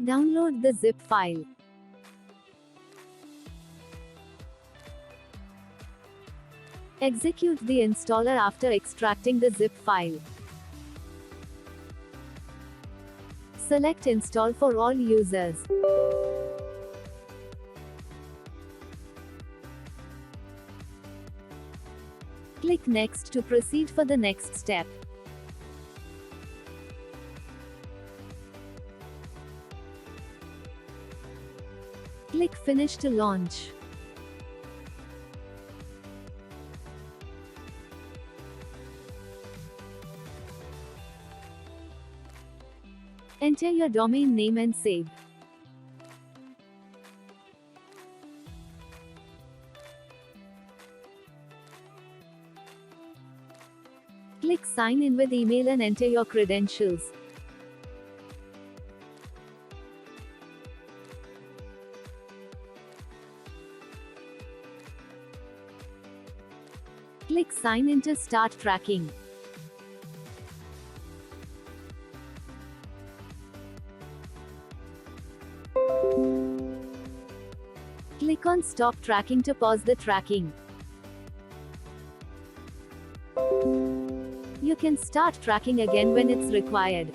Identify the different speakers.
Speaker 1: Download the zip file. Execute the installer after extracting the zip file. Select Install for all users. Click Next to proceed for the next step. Click Finish to launch. Enter your domain name and save. Click Sign in with email and enter your credentials. Click Sign in to start tracking. Click on Stop Tracking to pause the tracking. You can start tracking again when it's required.